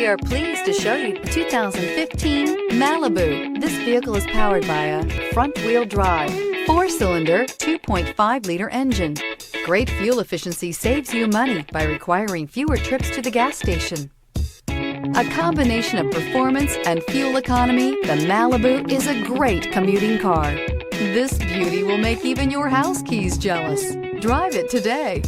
We are pleased to show you the 2015 Malibu. This vehicle is powered by a front-wheel drive, 4-cylinder, 2.5-liter engine. Great fuel efficiency saves you money by requiring fewer trips to the gas station. A combination of performance and fuel economy, the Malibu is a great commuting car. This beauty will make even your house keys jealous. Drive it today.